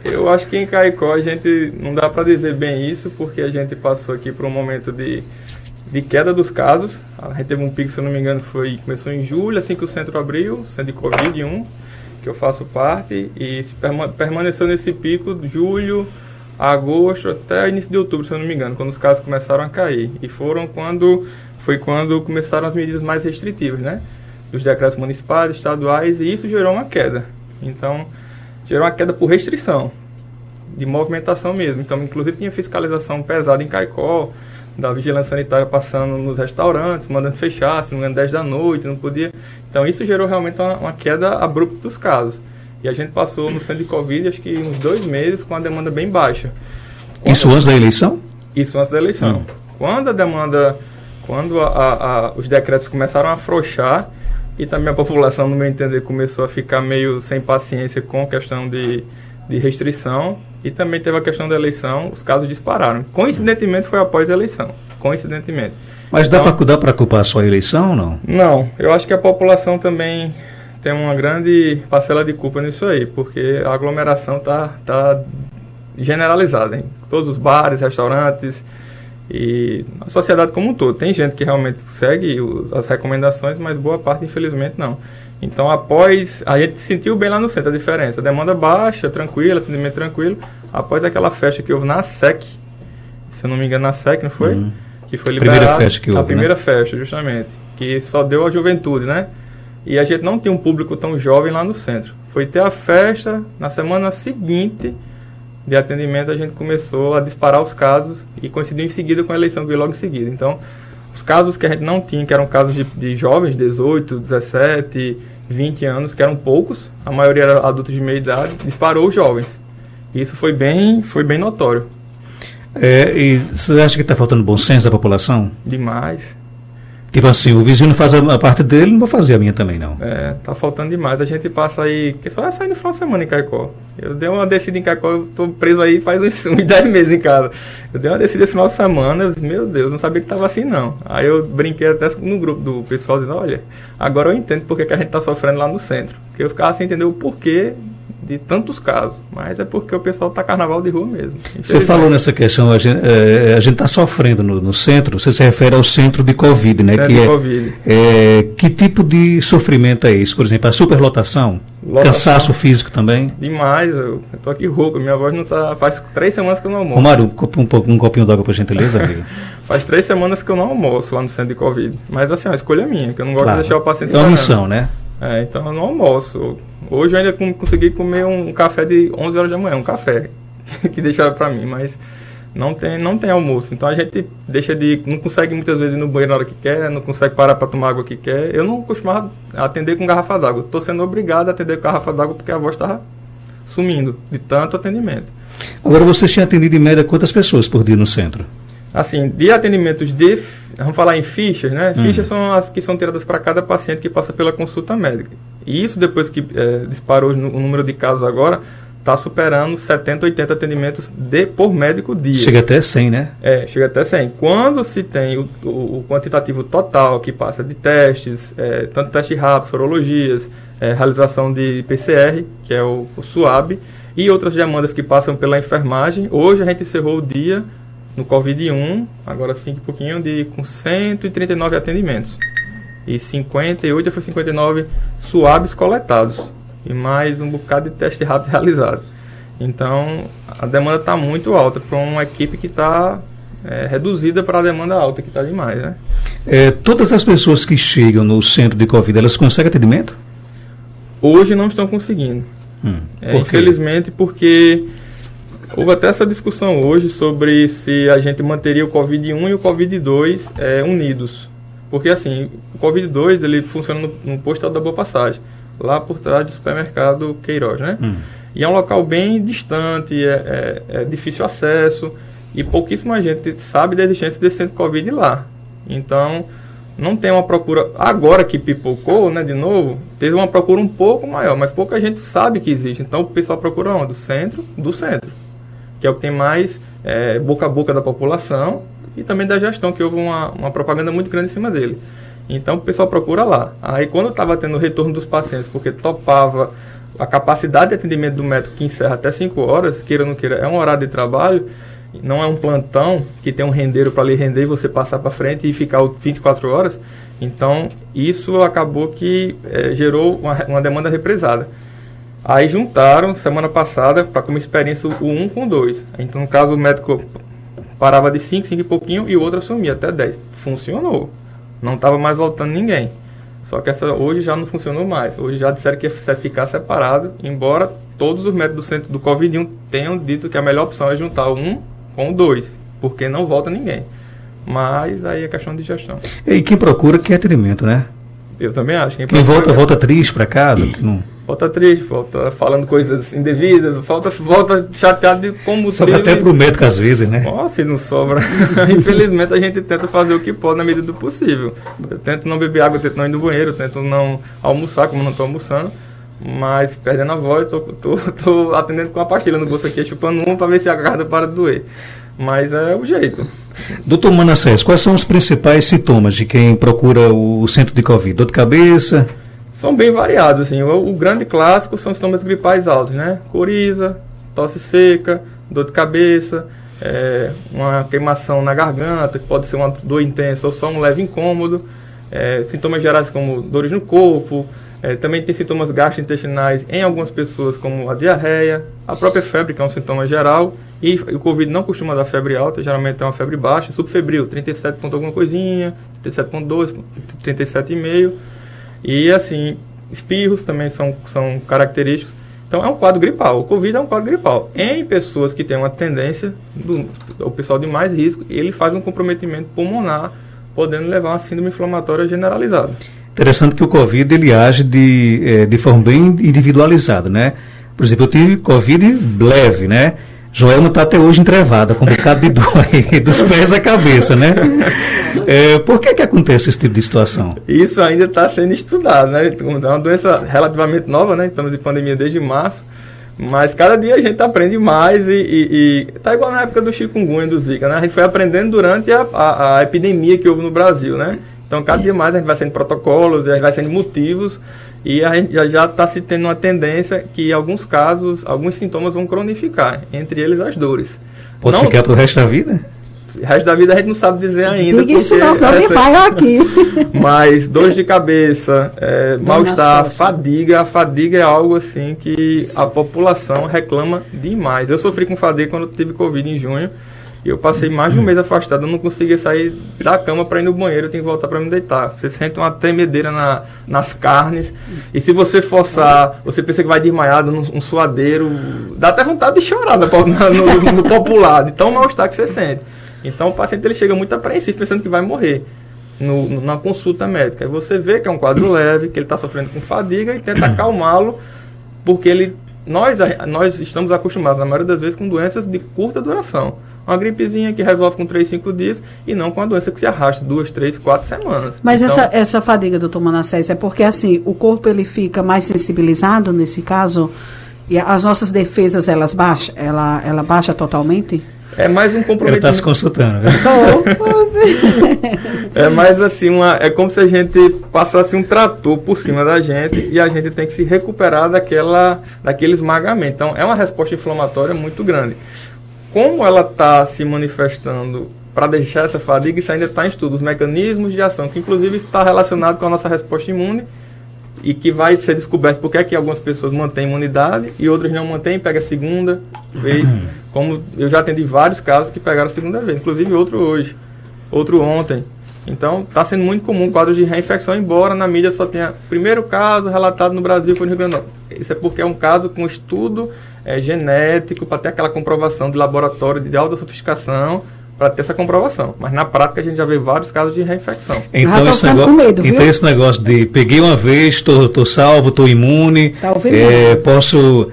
Eu acho que em Caicó a gente não dá para dizer bem isso, porque a gente passou aqui por um momento de queda dos casos. A gente teve um pico, se eu não me engano, começou em julho, assim que o centro abriu, centro de Covid-1, que eu faço parte, e permaneceu nesse pico de julho, agosto, até início de outubro, se eu não me engano, quando os casos começaram a cair. E foi quando começaram as medidas mais restritivas, né? Os decretos municipais, estaduais, e isso gerou uma queda. Então, gerou uma queda por restrição, de movimentação mesmo. Então, inclusive, tinha fiscalização pesada em Caicó, da vigilância sanitária passando nos restaurantes, mandando fechar, se não me engano, 10 da noite, não podia. Então, isso gerou realmente uma queda abrupta dos casos. E a gente passou no centro de Covid, acho que uns 2 meses, com a demanda bem baixa. Isso antes da eleição? Isso antes da eleição. Quando a demanda, os decretos começaram a afrouxar, e também a população, no meu entender, começou a ficar meio sem paciência com a questão de restrição, e também teve a questão da eleição, os casos dispararam. Coincidentemente, foi após a eleição. Coincidentemente. Mas dá para culpar só a eleição ou não? Não, eu acho que a população também tem uma grande parcela de culpa nisso aí, porque a aglomeração tá generalizada em todos os bares, restaurantes e a sociedade como um todo. Tem gente que realmente segue as recomendações, mas boa parte, infelizmente, não. Então, a gente sentiu bem lá no centro a diferença. Demanda baixa, tranquila, atendimento tranquilo. Após aquela festa que houve na SEC, se eu não me engano, na SEC, não foi? Que foi liberada. Primeira festa que houve, a primeira festa, justamente. Que só deu a juventude, né? E a gente não tinha um público tão jovem lá no centro. Foi ter a festa, na semana seguinte de atendimento, a gente começou a disparar os casos e coincidiu em seguida com a eleição que veio logo em seguida. Então, os casos que a gente não tinha, que eram casos de jovens, 18, 17, 20 anos, que eram poucos, a maioria era adultos de meia idade, disparou os jovens. E isso foi bem notório. E você acha que está faltando bom senso da população? Demais. Tipo assim, o vizinho não faz a parte dele, não vou fazer a minha também, não. Tá faltando demais. A gente passa aí, que só é sair no final de semana em Caicó. Eu dei uma descida em Caicó, eu tô preso aí faz uns 10 meses em casa. Eu dei uma descida no final de semana, eu disse, meu Deus, não sabia que tava assim, não. Aí eu brinquei até no grupo do pessoal, dizendo, olha, agora eu entendo porque que a gente tá sofrendo lá no centro. Porque eu ficava sem entender o porquê de tantos casos, mas é porque o pessoal está carnaval de rua mesmo. Você falou nessa questão, a gente está sofrendo no centro, você se refere ao centro de Covid, né? Centro de Covid. Que tipo de sofrimento é isso? Por exemplo, a superlotação? Cansaço físico também? Demais, eu estou aqui rouco, minha voz não está... Faz 3 semanas que eu não almoço. Romário, um copinho d'água, por gentileza, amigo. Faz 3 semanas que eu não almoço lá no centro de Covid, mas assim, a escolha é minha, que eu não gosto de deixar o paciente esperando. É uma missão, né? Então eu não almoço. Hoje eu ainda consegui comer um café de 11 horas da manhã, um café que deixaram para mim, mas não tem almoço. Então a gente não consegue muitas vezes ir no banheiro na hora que quer, não consegue parar para tomar água que quer. Eu não costumava atender com garrafa d'água. Estou sendo obrigado a atender com garrafa d'água porque a voz estava sumindo de tanto atendimento. Agora você tinha atendido em média quantas pessoas por dia no centro? Assim, de atendimentos vamos falar em fichas, né? Fichas são as que são tiradas para cada paciente que passa pela consulta médica. E isso, depois que disparou o número de casos agora, está superando 70, 80 atendimentos por médico dia. Chega até 100, né? Chega até 100. Quando se tem o quantitativo total que passa de testes, tanto teste rápido, sorologias, realização de PCR, que é o SUAB, e outras demandas que passam pela enfermagem, hoje a gente encerrou o dia no Covid-1, agora sim, um pouquinho, com 139 atendimentos. E 58 foi 59 suaves coletados. E mais um bocado de teste rápido realizado. Então, a demanda está muito alta para uma equipe que está reduzida para a demanda alta, que está demais, né? Todas as pessoas que chegam no centro de Covid, elas conseguem atendimento? Hoje não estão conseguindo. Infelizmente, porque houve até essa discussão hoje sobre se a gente manteria o Covid-1 e o Covid-2 unidos. Porque assim, o Covid-2 ele funciona no posto da Boa Passagem, lá por trás do supermercado Queiroz, né? E é um local bem distante, é difícil acesso, e pouquíssima gente sabe da existência desse centro Covid lá. Então, não tem uma procura, agora que pipocou, né, de novo, teve uma procura um pouco maior, mas pouca gente sabe que existe. Então, o pessoal procura onde? Do centro, que é o que tem mais boca a boca da população e também da gestão, que houve uma propaganda muito grande em cima dele. Então, o pessoal procura lá. Aí, quando estava tendo o retorno dos pacientes, porque topava a capacidade de atendimento do médico que encerra até 5 horas, queira ou não queira, é um horário de trabalho, não é um plantão que tem um rendeiro para lhe render e você passar para frente e ficar 24 horas. Então, isso acabou que gerou uma demanda represada. Aí juntaram, semana passada, para como experiência, o 1 com 2. Então, no caso, o médico parava de 5 e pouquinho, e o outro assumia até 10. Funcionou. Não estava mais voltando ninguém. Só que hoje já não funcionou mais. Hoje já disseram que ia ficar separado, embora todos os médicos do centro do Covid tenham dito que a melhor opção é juntar o 1 com o 2, porque não volta ninguém. Mas aí é questão de gestão. E quem procura, que atendimento, né? Eu também acho. Quem volta triste para casa? Não... Volta triste, volta falando coisas indevidas, volta chateado de como... Sobra até para o médico às vezes, né? Nossa, se não sobra. Infelizmente a gente tenta fazer o que pode na medida do possível. Eu tento não beber água, eu tento não ir no banheiro, eu tento não almoçar, como eu não estou almoçando. Mas perdendo a voz, tô atendendo com a pastilha no bolso aqui, chupando para ver se a garganta para de doer. Mas é o jeito. Doutor Manassés, quais são os principais sintomas de quem procura o centro de Covid? Dor de cabeça? São bem variados, assim. O grande clássico são sintomas gripais altos, né? Coriza, tosse seca, dor de cabeça, uma queimação na garganta, que pode ser uma dor intensa ou só um leve incômodo. Sintomas gerais como dores no corpo. Também tem sintomas gastrointestinais em algumas pessoas, como a diarreia, a própria febre, que é um sintoma geral. E o Covid não costuma dar febre alta, geralmente é uma febre baixa, subfebril, 37 ponto alguma coisinha, 37,2, 37,5. E assim, espirros também são característicos. Então é um quadro gripal. O Covid é um quadro gripal. Em pessoas que têm uma tendência, o pessoal de mais risco, ele faz um comprometimento pulmonar, podendo levar a uma síndrome inflamatória generalizada. Interessante que o Covid ele age de forma bem individualizada, né? Por exemplo, eu tive Covid leve, né? Joelma está até hoje entrevada, com um bocado de dor aí, dos pés à cabeça, né? Por que acontece esse tipo de situação? Isso ainda está sendo estudado, né? É uma doença relativamente nova, né? Estamos em pandemia desde março, mas cada dia a gente aprende mais e tá igual na época do chikungunya, do Zika, né? A gente foi aprendendo durante a epidemia que houve no Brasil, né? Então, cada dia mais a gente vai sendo protocolos, a gente vai sendo motivos, e a gente já está se tendo uma tendência que, em alguns casos, alguns sintomas vão cronificar, entre eles as dores. Pode ficar para o resto da vida? O resto da vida a gente não sabe dizer ainda. Diga isso não, senão me paga aqui. Mas dores de cabeça, mal-estar, fadiga. A fadiga é algo assim que a população reclama demais. Eu sofri com fadiga quando eu tive Covid em junho. Eu passei mais de um mês afastado, eu não conseguia sair da cama para ir no banheiro, eu tenho que voltar para me deitar. Você sente uma tremedeira nas carnes, e se você forçar, você pensa que vai desmaiado num suadeiro, dá até vontade de chorar no popular, de tão mal-estar que você sente. Então o paciente ele chega muito apreensivo, pensando que vai morrer na consulta médica. Aí você vê que é um quadro leve, que ele está sofrendo com fadiga e tenta acalmá-lo, porque nós estamos acostumados, na maioria das vezes, com doenças de curta duração. Uma gripezinha que resolve com 3, 5 dias e não com a doença que se arrasta 2, 3, 4 semanas. Mas então, essa fadiga, doutor Manassés, é porque assim, o corpo ele fica mais sensibilizado nesse caso e as nossas defesas ela baixa totalmente? É mais um comprometimento. Ele está se consultando. É mais assim, é como se a gente passasse um trator por cima da gente e a gente tem que se recuperar daquele esmagamento. Então, é uma resposta inflamatória muito grande. Como ela está se manifestando para deixar essa fadiga, isso ainda está em estudo. Os mecanismos de ação, que inclusive está relacionado com a nossa resposta imune e que vai ser descoberto porque é que algumas pessoas mantêm imunidade e outras não mantêm, pega a segunda vez. Como eu já atendi vários casos que pegaram a segunda vez, inclusive outro hoje, outro ontem. Então, está sendo muito comum quadros de reinfecção, embora na mídia só tenha primeiro caso relatado no Brasil foi no Rio Grande do Norte. Isso é porque é um caso com estudo genético, para ter aquela comprovação de laboratório de alta sofisticação, para ter essa comprovação. Mas na prática a gente já vê vários casos de reinfecção. Então, esse negócio de peguei uma vez, estou salvo, estou imune, posso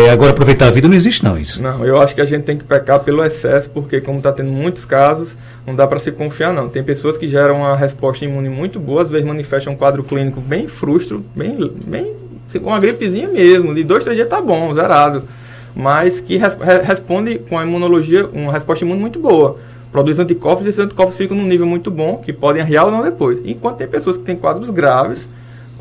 agora aproveitar a vida, não existe não isso. Não, eu acho que a gente tem que pecar pelo excesso, porque como está tendo muitos casos, não dá para se confiar não. Tem pessoas que geram uma resposta imune muito boa, às vezes manifestam um quadro clínico bem frustro, bem uma gripezinha mesmo, de 2, 3 dias tá bom, zerado. Mas que responde com a imunologia, uma resposta imune muito boa. Produz anticorpos e esses anticorpos ficam num nível muito bom, que podem arriar ou não depois. Enquanto tem pessoas que têm quadros graves,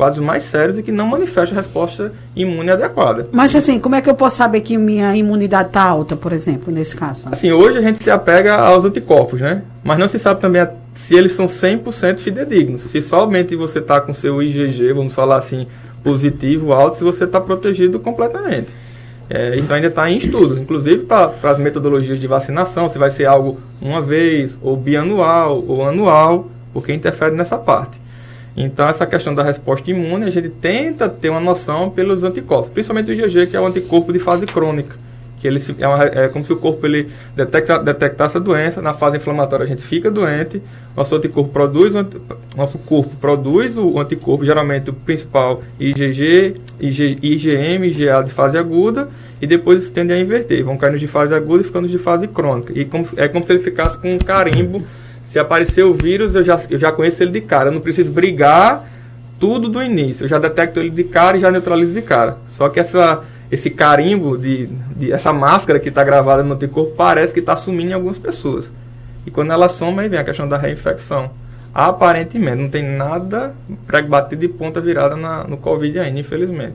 quadros mais sérios e que não manifestam resposta imune adequada. Mas assim, como é que eu posso saber que minha imunidade está alta, por exemplo, nesse caso? Assim, hoje a gente se apega aos anticorpos, né? Mas não se sabe também se eles são 100% fidedignos. Se somente você está com seu IgG, vamos falar assim, positivo, alto, se você está protegido completamente. Isso ainda está em estudo, inclusive para as metodologias de vacinação, se vai ser algo uma vez, ou bianual, ou anual, porque interfere nessa parte. Então, essa questão da resposta imune, a gente tenta ter uma noção pelos anticorpos, principalmente o IgG, que é o anticorpo de fase crônica, que ele é como se o corpo ele detectasse a doença, na fase inflamatória a gente fica doente, nosso corpo produz o anticorpo, geralmente o principal IgG, IgM, IgA de fase aguda, e depois isso tende a inverter, vão caindo de fase aguda e ficando de fase crônica. E é como se ele ficasse com um carimbo. Se aparecer o vírus, eu já conheço ele de cara. Eu não preciso brigar tudo do início. Eu já detecto ele de cara e já neutralizo de cara. Só que esse carimbo, essa máscara que está gravada no anticorpo, parece que está sumindo em algumas pessoas. E quando ela soma, aí vem a questão da reinfecção. Aparentemente, não tem nada prego batido de ponta virada no Covid ainda, infelizmente.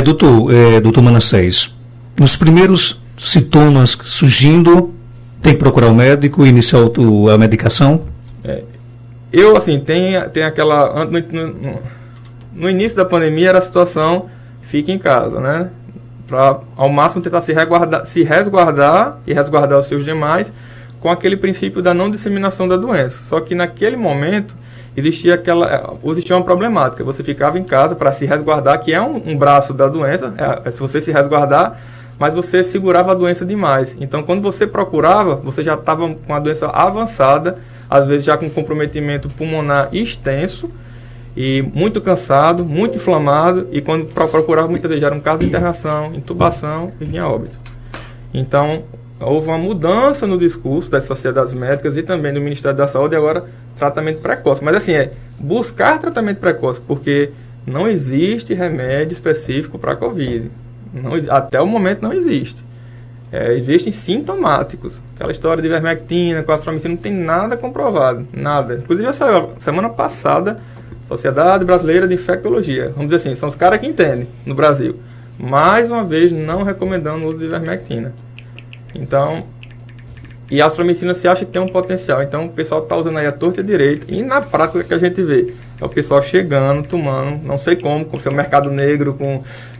Doutor Manassés, nos primeiros sintomas surgindo, tem que procurar o médico e iniciar a medicação? Eu, assim, tem aquela... No início da pandemia era a situação, fique em casa, né? Para, ao máximo, tentar se resguardar e resguardar os seus demais com aquele princípio da não disseminação da doença. Só que naquele momento existia uma problemática. Você ficava em casa para se resguardar, que é um braço da doença, se você se resguardar, mas você segurava a doença demais. Então, quando você procurava, você já estava com a doença avançada, às vezes já com comprometimento pulmonar extenso, e muito cansado, muito inflamado, e quando procurava, muitas vezes já era um caso de internação, intubação e vinha a óbito. Então, houve uma mudança no discurso das sociedades médicas e também do Ministério da Saúde, agora, tratamento precoce. Mas assim, buscar tratamento precoce, porque não existe remédio específico para a Covid. Até o momento não existe. Existem sintomáticos. Aquela história de ivermectina, com azitromicina, não tem nada comprovado. Nada. Inclusive, já saiu semana passada, Sociedade Brasileira de Infectologia. Vamos dizer assim, são os caras que entendem no Brasil. Mais uma vez, não recomendando o uso de ivermectina. Então, e a azitromicina se acha que tem um potencial. Então, o pessoal está usando aí a torta e a direita. E na prática, o que a gente vê? É o pessoal chegando, tomando, não sei como seu mercado negro,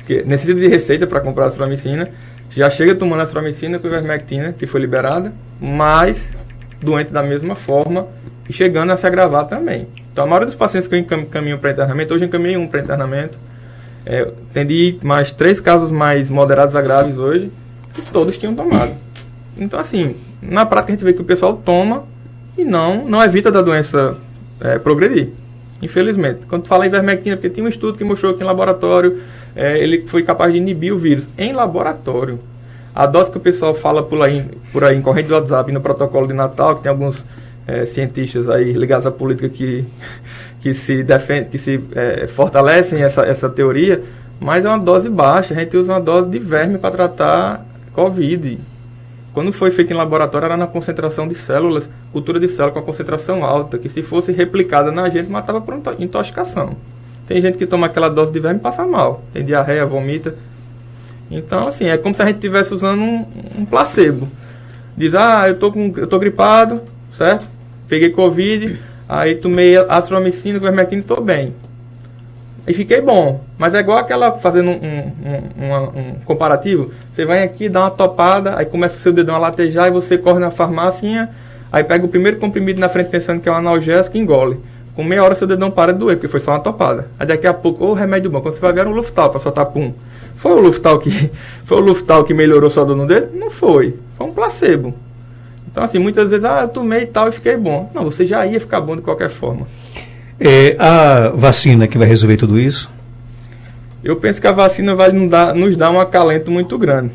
que necessita de receita para comprar a azitromicina, já chega tomando a azitromicina com a ivermectina, que foi liberada, mas doente da mesma forma e chegando a se agravar também. Então, a maioria dos pacientes que eu encaminho para internamento, hoje eu encaminhei um para internamento, atendi mais 3 casos mais moderados a graves hoje, e todos tinham tomado. Então, assim, na prática a gente vê que o pessoal toma e não evita da doença progredir. Infelizmente. Quando fala em ivermectina, porque tem um estudo que mostrou que em laboratório ele foi capaz de inibir o vírus. Em laboratório. A dose que o pessoal fala por aí em corrente do WhatsApp, no protocolo de Natal, que tem alguns cientistas aí ligados à política que se defendem, que se fortalecem essa teoria, mas é uma dose baixa. A gente usa uma dose de verme para tratar Covid. Quando foi feito em laboratório, era na concentração de células, cultura de célula com a concentração alta, que se fosse replicada na gente, matava por intoxicação. Tem gente que toma aquela dose de verme e passa mal. Tem diarreia, vomita. Então, assim, é como se a gente estivesse usando um placebo. Diz, eu tô gripado, certo? Peguei Covid, aí tomei azitromicina, ivermectina e estou bem. E fiquei bom. Mas é igual aquela, fazendo um comparativo, você vai aqui, dá uma topada, aí começa o seu dedão a latejar, e você corre na farmácia, aí pega o primeiro comprimido na frente pensando que é um analgésico e engole. Com meia hora seu dedão para de doer, porque foi só uma topada. Aí daqui a pouco, remédio bom, quando você vai ver, era um Luftal para soltar pum. Foi o Luftal que melhorou sua dor no dedo? Não foi. Foi um placebo. Então, assim, muitas vezes, eu tomei e tal e fiquei bom. Não, você já ia ficar bom de qualquer forma. A vacina que vai resolver tudo isso? Eu penso que a vacina vai nos dar um acalento muito grande.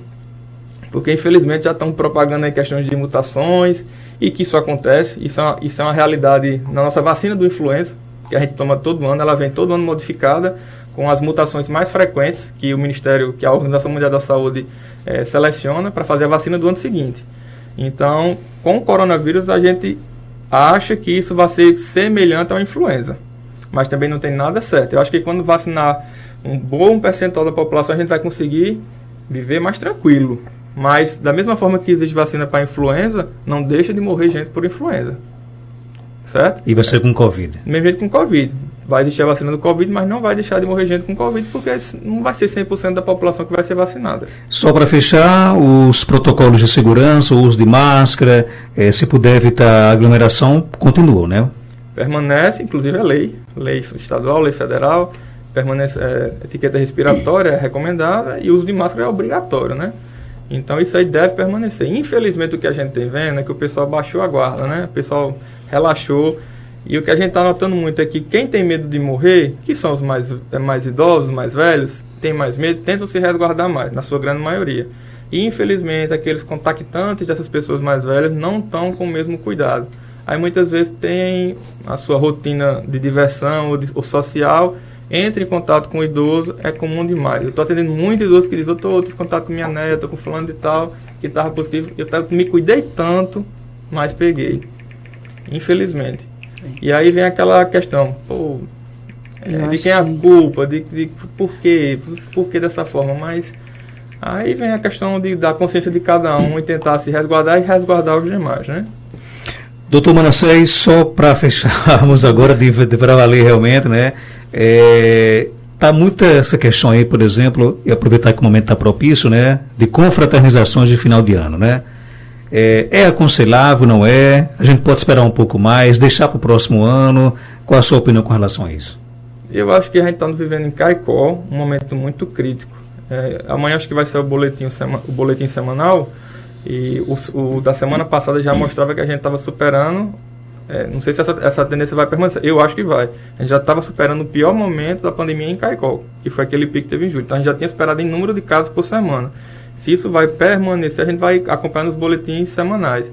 Porque, infelizmente, já estão propagando aí questões de mutações e que isso acontece. Isso é uma realidade na nossa vacina do influenza, que a gente toma todo ano. Ela vem todo ano modificada com as mutações mais frequentes que o Ministério, que a Organização Mundial da Saúde seleciona para fazer a vacina do ano seguinte. Então, com o coronavírus, a gente acha que isso vai ser semelhante ao influenza. mas também não tem nada certo. Eu acho que quando vacinar um bom percentual da população, a gente vai conseguir viver mais tranquilo. Mas, da mesma forma que existe vacina para influenza, não deixa de morrer gente por influenza. Certo? E vai ser com Covid? Mesmo jeito com Covid. Vai existir a vacina do Covid, mas não vai deixar de morrer gente com Covid, porque não vai ser 100% da população que vai ser vacinada. Só para fechar, os protocolos de segurança, o uso de máscara, se puder evitar aglomeração, continuam, né? Permanece, inclusive a lei estadual, lei federal, permanece, etiqueta respiratória é recomendada e o uso de máscara é obrigatório, né? Então isso aí deve permanecer. Infelizmente o que a gente tem vendo é que o pessoal baixou a guarda, né? O pessoal relaxou. E o que a gente está notando muito é que quem tem medo de morrer, que são os mais idosos, mais velhos, tem mais medo, tentam se resguardar mais, na sua grande maioria. E infelizmente aqueles contactantes dessas pessoas mais velhas não estão com o mesmo cuidado. Aí muitas vezes tem a sua rotina de diversão ou social, entra em contato com o idoso, é comum demais. Eu estou atendendo muitos idosos que dizem, eu tive contato com minha neta, com fulano de tal, que estava positivo, eu me cuidei tanto, mas peguei. Infelizmente. E aí vem aquela questão, de quem é a culpa, de por que dessa forma, mas aí vem a questão da consciência de cada um e tentar se resguardar e resguardar os demais, né? Doutor Manassés, só para fecharmos agora, para valer realmente, né? Tá muita essa questão aí, por exemplo, e aproveitar que o momento está propício, né? De confraternizações de final de ano, né? É aconselhável, não é? A gente pode esperar um pouco mais, deixar para o próximo ano? Qual a sua opinião com relação a isso? Eu acho que a gente está vivendo em Caicó um momento muito crítico. Amanhã acho que vai ser o boletim semanal, e o da semana passada já mostrava que a gente estava superando. Não sei se essa tendência vai permanecer. Eu acho que vai. A gente já estava superando o pior momento da pandemia em Caicó, que foi aquele pico que teve em julho. Então a gente já tinha superado em número de casos por semana. Se isso vai permanecer, a gente vai acompanhando os boletins semanais.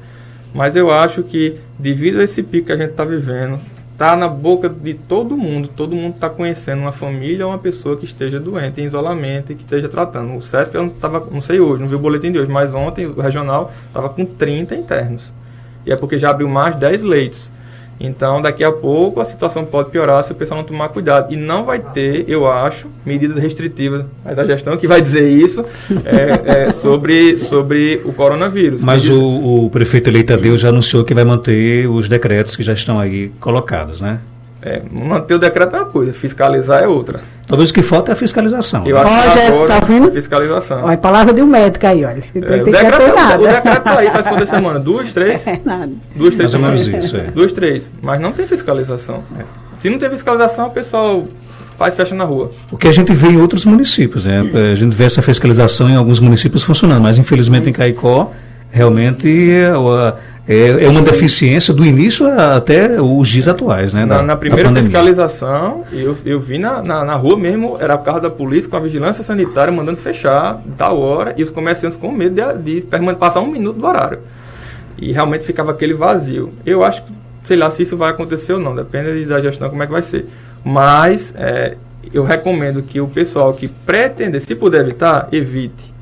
Mas eu acho que, devido a esse pico que a gente está vivendo, está na boca de todo mundo está conhecendo uma família ou uma pessoa que esteja doente, em isolamento e que esteja tratando. O CESP, eu não sei hoje, não vi o boletim de hoje, mas ontem o regional estava com 30 internos. E é porque já abriu mais 10 leitos. Então, daqui a pouco, a situação pode piorar se o pessoal não tomar cuidado. E não vai ter, eu acho, medidas restritivas. Mas a gestão que vai dizer isso sobre o coronavírus. Mas o prefeito eleito Tadeu já anunciou que vai manter os decretos que já estão aí colocados, né? Manter o decreto é uma coisa, fiscalizar é outra. Talvez o que falta é a fiscaliszação. Eu acho que tá vendo? A fiscalização. Olha, a palavra de um médico aí, olha. O decreto tá aí faz quantas semanas? 2, 3? Nada. 2, 3 semanas. Mais ou menos isso, 2, 3. Mas não tem fiscalização. Se não tem fiscalização, o pessoal fecha na rua. O que a gente vê em outros municípios, né? A gente vê essa fiscalização em alguns municípios funcionando, mas infelizmente em Caicó, realmente é uma deficiência do início até os dias atuais, né? Na primeira fiscalização, eu vi na rua mesmo, era o carro da polícia com a vigilância sanitária mandando fechar tal hora e os comerciantes com medo de passar 1 minuto do horário. E realmente ficava aquele vazio. Eu acho que, sei lá se isso vai acontecer ou não, depende da gestão como é que vai ser. Mas eu recomendo que o pessoal que pretender, se puder evitar, evite.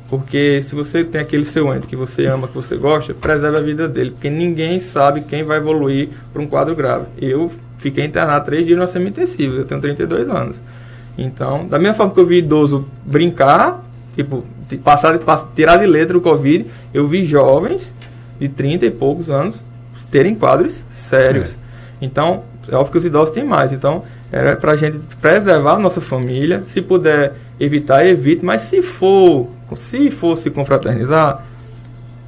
Porque se você tem aquele seu ente que você ama, que você gosta, preserve a vida dele. Porque ninguém sabe quem vai evoluir para um quadro grave. Eu fiquei internado 3 dias no semi-intensivo, eu tenho 32 anos. Então, da mesma forma que eu vi idoso brincar, tipo, tirar de letra o Covid, eu vi jovens de 30 e poucos anos terem quadros sérios. Então, é óbvio que os idosos têm mais. Então, era para a gente preservar a nossa família. Se puder evitar, evite. Mas se for se confraternizar,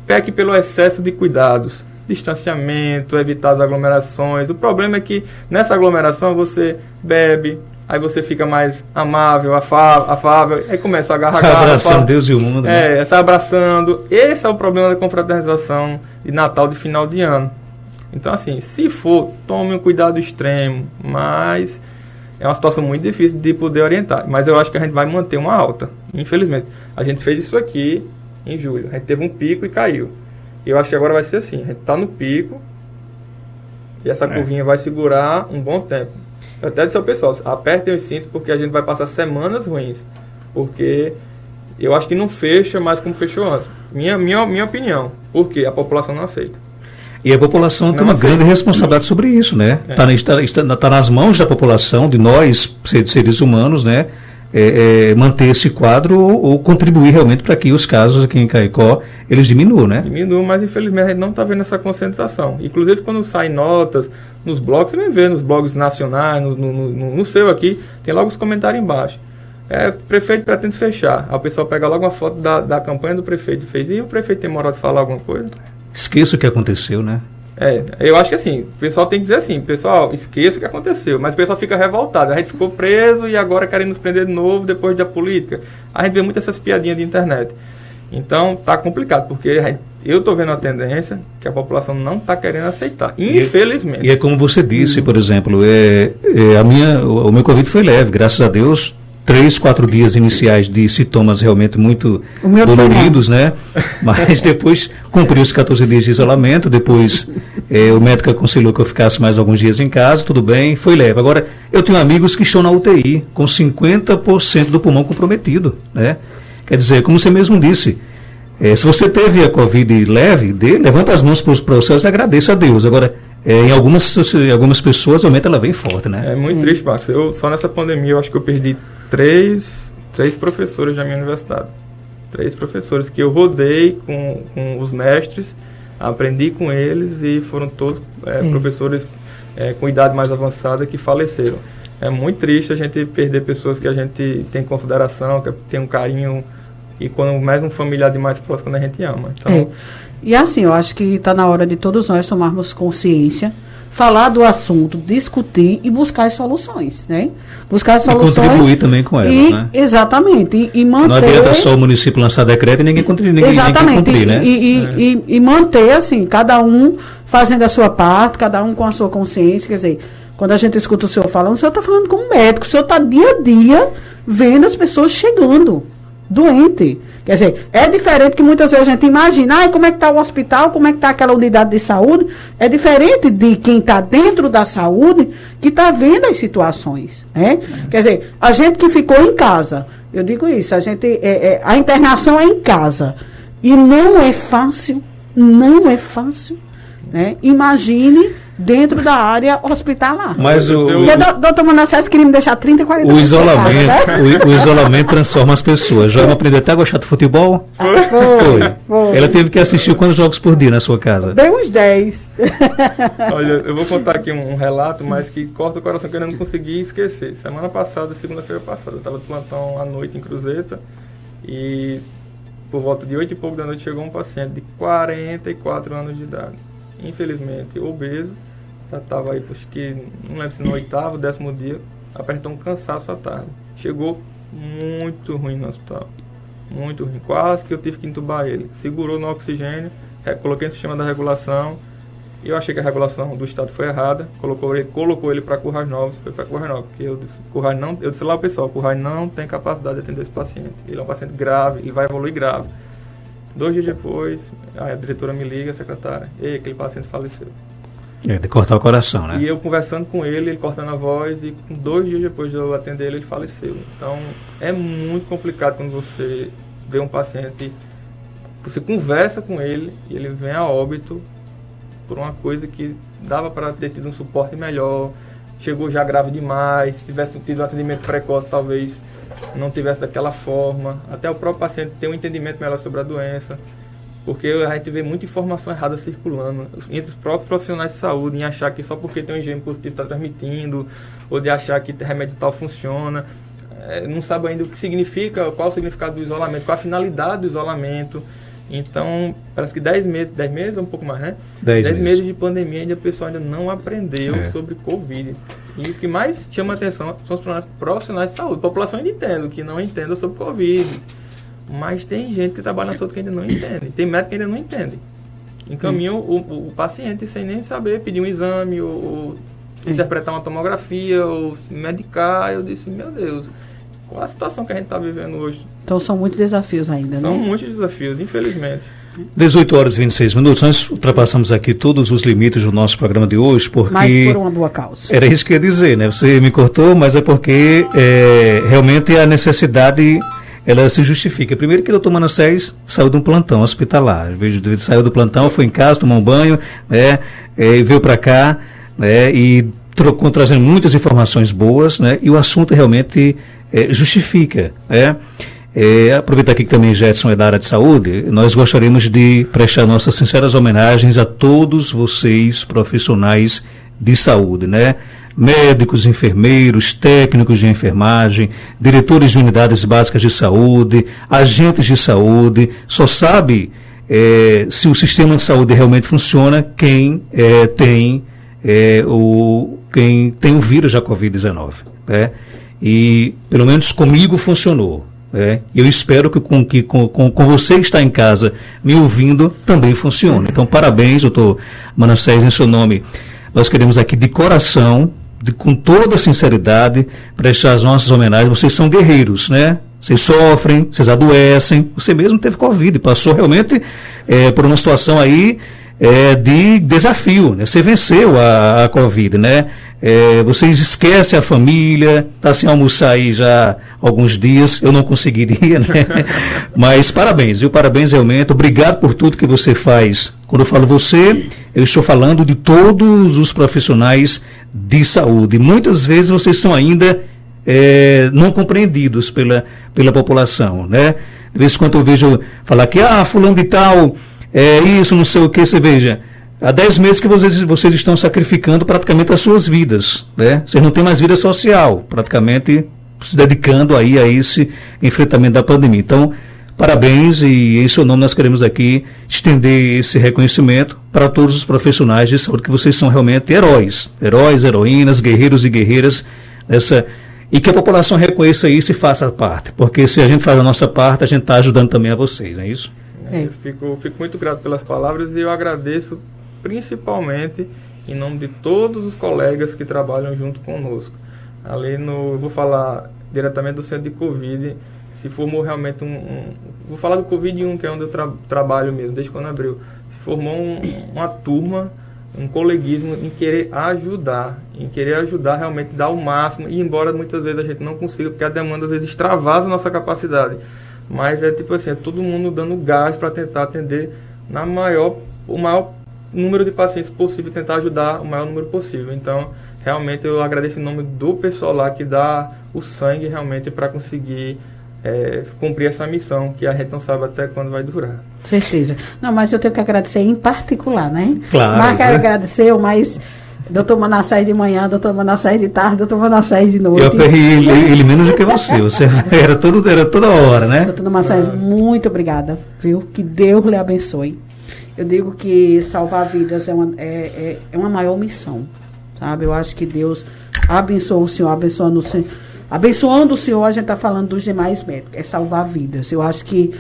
peque pelo excesso de cuidados. Distanciamento, evitar as aglomerações. O problema é que nessa aglomeração você bebe, aí você fica mais amável, afável, aí começa a agarrar. Sai abraçando Deus e o mundo. Né? Sai abraçando. Esse é o problema da confraternização de Natal, de final de ano. Então, assim, se for, tome um cuidado extremo, mas é uma situação muito difícil de poder orientar. Mas eu acho que a gente vai manter uma alta, infelizmente. A gente fez isso aqui em julho, a gente teve um pico e caiu. E eu acho que agora vai ser assim, a gente está no pico e essa curvinha vai segurar um bom tempo. Eu até disse ao pessoal, apertem os cintos porque a gente vai passar semanas ruins. Porque eu acho que não fecha mais como fechou antes. Minha opinião, porque a população não aceita. E a população tem uma grande responsabilidade sobre isso, né? Tá nas mãos da população, de nós, seres humanos, né? Manter esse quadro ou contribuir realmente para que os casos aqui em Caicó, eles diminuam, né? Diminuam, mas infelizmente a gente não está vendo essa conscientização. Inclusive quando saem notas nos blogs, você vai ver nos blogs nacionais, no seu aqui, tem logo os comentários embaixo. Prefeito pretende fechar. Aí o pessoal pega logo uma foto da campanha do prefeito e fez. E o prefeito tem moral de falar alguma coisa? Esqueça o que aconteceu, né? Eu acho que assim, o pessoal tem que dizer assim, pessoal, esqueça o que aconteceu, mas o pessoal fica revoltado, a gente ficou preso e agora querem nos prender de novo depois da política. A gente vê muito essas piadinhas de internet. Então, tá complicado, porque eu tô vendo a tendência que a população não tá querendo aceitar, infelizmente. E é como você disse, por exemplo, o meu Covid foi leve, graças a Deus. 3-4 dias iniciais de sintomas realmente muito doloridos, né? Mas depois cumpri os 14 dias de isolamento, depois o médico aconselhou que eu ficasse mais alguns dias em casa, tudo bem, foi leve. Agora, eu tenho amigos que estão na UTI, com 50% do pulmão comprometido, né? Quer dizer, como você mesmo disse, se você teve a Covid leve, levanta as mãos para os céus e agradeça a Deus. Agora, em algumas pessoas, realmente ela vem forte, né? É muito triste, Marcos. Só nessa pandemia, eu acho que eu perdi três professores da minha universidade. 3 professores que eu rodei com os mestres, aprendi com eles e foram todos professores com idade mais avançada que faleceram. É muito triste a gente perder pessoas que a gente tem consideração, que tem um carinho, e quando mais um familiar de mais próximo, quando a gente ama. Então, E assim, eu acho que está na hora de todos nós tomarmos consciência, falar do assunto, discutir e buscar soluções, né? Buscar soluções. E contribuir também com elas, né? Exatamente. E manter... Não adianta só o município lançar decreto e ninguém cumprir, né? E manter, assim, cada um fazendo a sua parte, cada um com a sua consciência, quer dizer, quando a gente escuta o senhor falando, o senhor está falando como médico, o senhor está dia a dia vendo as pessoas chegando doente. Quer dizer, é diferente que muitas vezes a gente imagina, como é que está o hospital, como é que está aquela unidade de saúde. É diferente de quem está dentro da saúde que está vendo as situações. Né? Quer dizer, a gente que ficou em casa, eu digo isso, a internação é em casa. E não é fácil, né? Imagine dentro da área hospitalar. Mas Porque doutor Manassés queria me deixar 30, 40 o isolamento transforma as pessoas. Já aprendeu até a gostar de futebol? Foi. Ela teve que assistir quantos jogos por dia na sua casa? Bem uns 10. Olha, eu vou contar aqui um relato, mas que corta o coração, que eu não consegui esquecer. Semana passada, segunda-feira passada, eu estava de plantão à noite em Cruzeta e por volta de 8 e pouco da noite chegou um paciente de 44 anos de idade. Infelizmente, obeso, já estava aí, acho que, não lembro se no 8º, 10º dia, apresentou um cansaço à tarde. Chegou muito ruim no hospital, muito ruim, quase que eu tive que entubar ele. Segurou no oxigênio, coloquei no sistema da regulação, e eu achei que a regulação do estado foi errada, colocou ele para Currais Novos, foi para Currais Novos, porque eu disse lá ao pessoal, Currais não tem capacidade de atender esse paciente, ele é um paciente grave, ele vai evoluir grave. 2 dias depois, a diretora me liga, a secretária, aquele paciente faleceu. De cortar o coração, né? E eu conversando com ele cortando a voz, e 2 dias depois de eu atender ele faleceu. Então, é muito complicado quando você vê um paciente, você conversa com ele, e ele vem a óbito por uma coisa que dava para ter tido um suporte melhor, chegou já grave demais, se tivesse tido um atendimento precoce, talvez não tivesse daquela forma, até o próprio paciente ter um entendimento melhor sobre a doença, porque a gente vê muita informação errada circulando entre os próprios profissionais de saúde, em achar que só porque tem um gene positivo está transmitindo, ou de achar que remédio tal funciona, não sabe ainda o que significa, qual o significado do isolamento, qual a finalidade do isolamento. Então, parece que 10 meses ou um pouco mais, né? 10 meses de pandemia, ainda a pessoa ainda não aprendeu sobre Covid. E o que mais chama a atenção são os profissionais de saúde. A população ainda entende, que não entende sobre Covid. Mas tem gente que trabalha na saúde que ainda não entende. Tem médico que ainda não entende. Encaminham o paciente sem nem saber, pedir um exame, ou interpretar uma tomografia, ou medicar. Eu disse, meu Deus, qual a situação que a gente está vivendo hoje? Então são muitos desafios ainda, São né? muitos desafios, infelizmente. 18 horas e 26 minutos. Nós ultrapassamos aqui todos os limites do nosso programa de hoje, porque... Mas por uma boa causa. Era isso que eu ia dizer, né? Você me cortou, mas é porque realmente a necessidade ela se justifica. Primeiro que o doutor Manassés saiu de um plantão hospitalar. Saiu do plantão, foi em casa, tomou um banho, né, veio para cá, né, e trazendo muitas informações boas, né, e o assunto realmente justifica, né. Aproveitar aqui que também Jetson é da área de saúde, nós gostaríamos de prestar nossas sinceras homenagens a todos vocês, profissionais de saúde, né? Médicos, enfermeiros, técnicos de enfermagem, diretores de unidades básicas de saúde, agentes de saúde. Só sabe se o sistema de saúde realmente funciona quem tem o vírus da Covid-19, né? E pelo menos comigo funcionou. Eu espero que com você que está em casa me ouvindo também funcione. Então, parabéns, doutor Manassés, em seu nome. Nós queremos aqui de coração, com toda sinceridade, prestar as nossas homenagens. Vocês são guerreiros, né? Vocês sofrem, vocês adoecem. Você mesmo teve Covid, passou realmente por uma situação aí de desafio, né? Você venceu a Covid, né? Vocês esquecem a família, está sem almoçar aí já há alguns dias, eu não conseguiria, né? Mas parabéns, viu? Parabéns realmente, obrigado por tudo que você faz. Quando eu falo você, eu estou falando de todos os profissionais de saúde. Muitas vezes vocês são ainda não compreendidos pela população, né? De vez em quando eu vejo falar que, fulano de tal, isso, não sei o que, você veja. Há 10 meses que vocês estão sacrificando praticamente as suas vidas, né? Vocês não têm mais vida social, praticamente se dedicando aí a esse enfrentamento da pandemia. Então, parabéns, e em seu nome nós queremos aqui estender esse reconhecimento para todos os profissionais de saúde, que vocês são realmente heróis, heroínas, guerreiros e guerreiras e que a população reconheça isso e faça parte, porque se a gente faz a nossa parte, a gente está ajudando também a vocês, não é isso? Eu fico muito grato pelas palavras e eu agradeço principalmente em nome de todos os colegas que trabalham junto conosco. Eu vou falar diretamente do centro de Covid, se formou realmente vou falar do Covid-1, que é onde eu trabalho mesmo, desde quando abriu. Se formou uma turma, um coleguismo em querer ajudar realmente, dar o máximo, e embora muitas vezes a gente não consiga, porque a demanda às vezes extravasa a nossa capacidade. Mas tipo assim, todo mundo dando gás para tentar atender o maior número de pacientes possível, tentar ajudar o maior número possível. Então, realmente eu agradeço em nome do pessoal lá que dá o sangue realmente para conseguir cumprir essa missão, que a gente não sabe até quando vai durar. Certeza. Não, mas eu tenho que agradecer em particular, né? Claro. Marca agradeceu, mas doutor Manassés de manhã, doutor Manassés de tarde, doutor Manassés de noite. Eu aperrei ele menos do que você era toda hora, né? Doutor Manassés, muito obrigada, viu? Que Deus lhe abençoe. Eu digo que salvar vidas é uma maior missão, sabe? Eu acho que Deus abençoa o Senhor, abençoando o Senhor, a gente está falando dos demais médicos, é salvar vidas. Eu acho que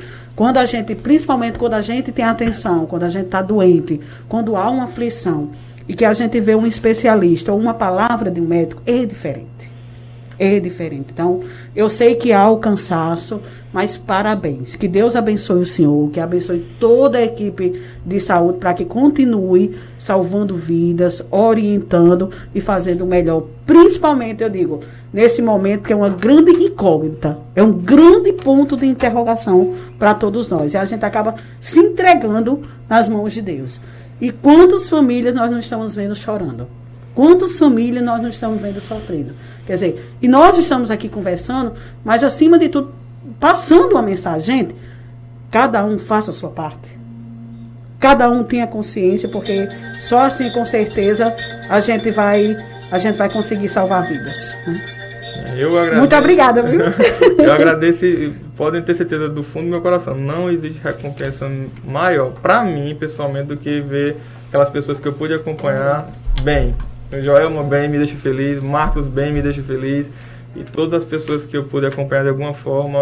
principalmente quando a gente tem atenção, quando a gente está doente, quando há uma aflição, e que a gente vê um especialista ou uma palavra de um médico, é diferente. É diferente. Então, eu sei que há o cansaço, mas parabéns. Que Deus abençoe o senhor, que abençoe toda a equipe de saúde para que continue salvando vidas, orientando e fazendo o melhor. Principalmente, eu digo, nesse momento que é uma grande incógnita, é um grande ponto de interrogação para todos nós. E a gente acaba se entregando nas mãos de Deus. E quantas famílias nós não estamos vendo chorando? Quantas famílias nós não estamos vendo sofrendo? Quer dizer, e nós estamos aqui conversando, mas acima de tudo, passando uma mensagem. Gente, cada um faça a sua parte. Cada um tenha consciência, porque só assim, com certeza, a gente vai conseguir salvar vidas. Né? Eu agradeço. Muito obrigada, viu? Eu agradeço e podem ter certeza do fundo do meu coração. Não existe recompensa maior para mim, pessoalmente, do que ver aquelas pessoas que eu pude acompanhar bem. O Joelma bem me deixa feliz, Marcos bem me deixa feliz, e todas as pessoas que eu pude acompanhar de alguma forma,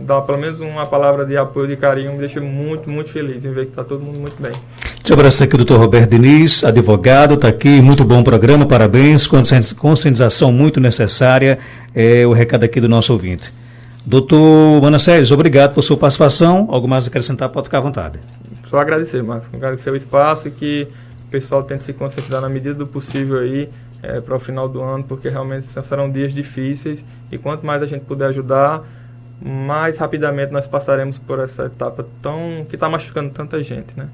dar pelo menos uma palavra de apoio, de carinho, me deixa muito, muito feliz em ver que está todo mundo muito bem. Te abraço aqui o Dr. Roberto Diniz, advogado, está aqui, muito bom programa, parabéns, conscientização muito necessária, o recado aqui do nosso ouvinte. Doutor Manassés, obrigado por sua participação, algo mais a acrescentar, pode ficar à vontade. Só agradecer, Marcos, agradecer o espaço e que o pessoal tente se conscientizar na medida do possível aí, para o final do ano, porque realmente serão dias difíceis, e quanto mais a gente puder ajudar, mais rapidamente nós passaremos por essa etapa que está machucando tanta gente, né?